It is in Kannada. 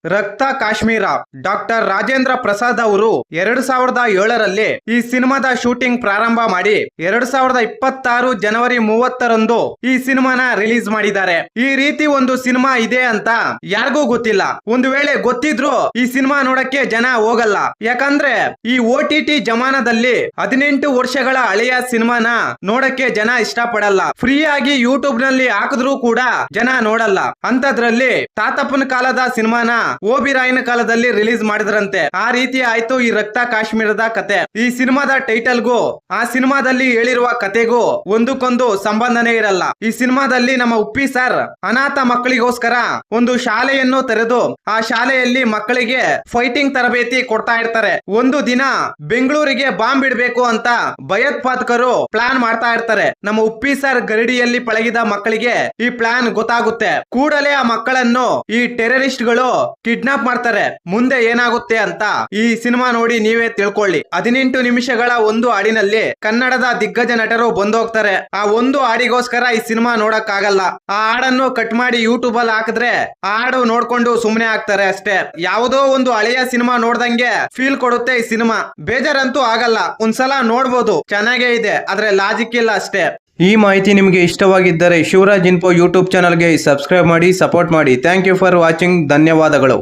ರಕ್ತ ಕಾಶ್ಮೀರ ಡಾಕ್ಟರ್ ರಾಜೇಂದ್ರ ಪ್ರಸಾದ್ ಅವರು 2007ರಲ್ಲಿ ಈ ಸಿನಿಮಾದ ಶೂಟಿಂಗ್ ಪ್ರಾರಂಭ ಮಾಡಿ 2026 ಜನವರಿ 30ರಂದು ಈ ಸಿನಿಮಾನ ರಿಲೀಸ್ ಮಾಡಿದ್ದಾರೆ. ಈ ರೀತಿ ಒಂದು ಸಿನಿಮಾ ಇದೆ ಅಂತ ಯಾರಿಗೂ ಗೊತ್ತಿಲ್ಲ. ಒಂದು ವೇಳೆ ಗೊತ್ತಿದ್ರು ಈ ಸಿನಿಮಾ ನೋಡಕ್ಕೆ ಜನ ಹೋಗಲ್ಲ. ಯಾಕಂದ್ರೆ ಈ OTT ಜಮಾನದಲ್ಲಿ 18 ವರ್ಷಗಳ ಹಳೆಯ ಸಿನಿಮಾನ ನೋಡಕ್ಕೆ ಜನ ಇಷ್ಟಪಡಲ್ಲ. ಫ್ರೀ ಆಗಿ ಯೂಟ್ಯೂಬ್ ನಲ್ಲಿ ಹಾಕಿದ್ರು ಕೂಡ ಜನ ನೋಡಲ್ಲ. ಅಂತದ್ರಲ್ಲಿ ತಾತಪ್ಪನ ಕಾಲದ ಸಿನಿಮಾನ ಓಬಿರಾಯನ ಕಾಲದಲ್ಲಿ ರಿಲೀಸ್ ಮಾಡಿದ್ರಂತೆ. ಆ ರೀತಿ ಆಯ್ತು ಈ ರಕ್ತ ಕಾಶ್ಮೀರದ ಕತೆ. ಈ ಸಿನಿಮಾದ ಟೈಟಲ್ಗೂ ಆ ಸಿನಿಮಾದಲ್ಲಿ ಹೇಳಿರುವ ಕತೆಗೂ ಒಂದಕ್ಕೊಂದು ಸಂಬಂಧನೇ ಇರಲ್ಲ. ಈ ಸಿನಿಮಾದಲ್ಲಿ ನಮ್ಮ ಉಪ್ಪಿ ಸರ್ ಅನಾಥ ಮಕ್ಕಳಿಗೋಸ್ಕರ ಒಂದು ಶಾಲೆಯನ್ನು ತೆರೆದು ಆ ಶಾಲೆಯಲ್ಲಿ ಮಕ್ಕಳಿಗೆ ಫೈಟಿಂಗ್ ತರಬೇತಿ ಕೊಡ್ತಾ ಇರ್ತಾರೆ. ಒಂದು ದಿನ ಬೆಂಗಳೂರಿಗೆ ಬಾಂಬ್ ಇಡಬೇಕು ಅಂತ ಭಯೋತ್ಪಾದಕರು ಪ್ಲಾನ್ ಮಾಡ್ತಾ ಇರ್ತಾರೆ. ನಮ್ಮ ಉಪ್ಪಿ ಸರ್ ಗರಡಿಯಲ್ಲಿ ಪಳಗಿದ ಮಕ್ಕಳಿಗೆ ಈ ಪ್ಲಾನ್ ಗೊತ್ತಾಗುತ್ತೆ. ಕೂಡಲೇ ಆ ಮಕ್ಕಳನ್ನು ಈ ಟೆರರಿಸ್ಟ್ ಗಳು ಕಿಡ್ನಾಪ್ ಮಾಡ್ತಾರೆ. ಮುಂದೆ ಏನಾಗುತ್ತೆ ಅಂತ ಈ ಸಿನಿಮಾ ನೋಡಿ ನೀವೇ ತಿಳ್ಕೊಳ್ಳಿ. 18 ನಿಮಿಷಗಳ ಒಂದು ಹಾಡಿನಲ್ಲಿ ಕನ್ನಡದ ದಿಗ್ಗಜ ನಟರು ಬಂದೋಗ್ತಾರೆ. ಆ ಒಂದು ಹಾಡಿಗೋಸ್ಕರ ಈ ಸಿನಿಮಾ ನೋಡಕ್ ಆಗಲ್ಲ. ಆ ಹಾಡನ್ನು ಕಟ್ ಮಾಡಿ ಯೂಟ್ಯೂಬ್ ಅಲ್ಲಿ ಹಾಕಿದ್ರೆ ಆ ಹಾಡು ನೋಡ್ಕೊಂಡು ಸುಮ್ನೆ ಆಗ್ತಾರೆ ಅಷ್ಟೇ. ಯಾವುದೋ ಒಂದು ಹಳೆಯ ಸಿನಿಮಾ ನೋಡ್ದಂಗೆ ಫೀಲ್ ಕೊಡುತ್ತೆ ಈ ಸಿನಿಮಾ. ಬೇಜಾರಂತೂ ಆಗಲ್ಲ, ಒಂದ್ಸಲ ನೋಡ್ಬೋದು, ಚೆನ್ನಾಗೇ ಇದೆ, ಆದ್ರೆ ಲಾಜಿಕ್ ಇಲ್ಲ ಅಷ್ಟೇ. ಈ ಮಾಹಿತಿ ನಿಮಗೆ ಇಷ್ಟವಾಗಿದ್ದರೆ ಶಿವರಾಜ್ ಇನ್ಫೋ ಯೂಟ್ಯೂಬ್ ಚಾನಲ್ಗೆ ಸಬ್ಸ್ಕ್ರೈಬ್ ಮಾಡಿ, ಸಪೋರ್ಟ್ ಮಾಡಿ. Thank you for watching. ಧನ್ಯವಾದಗಳು.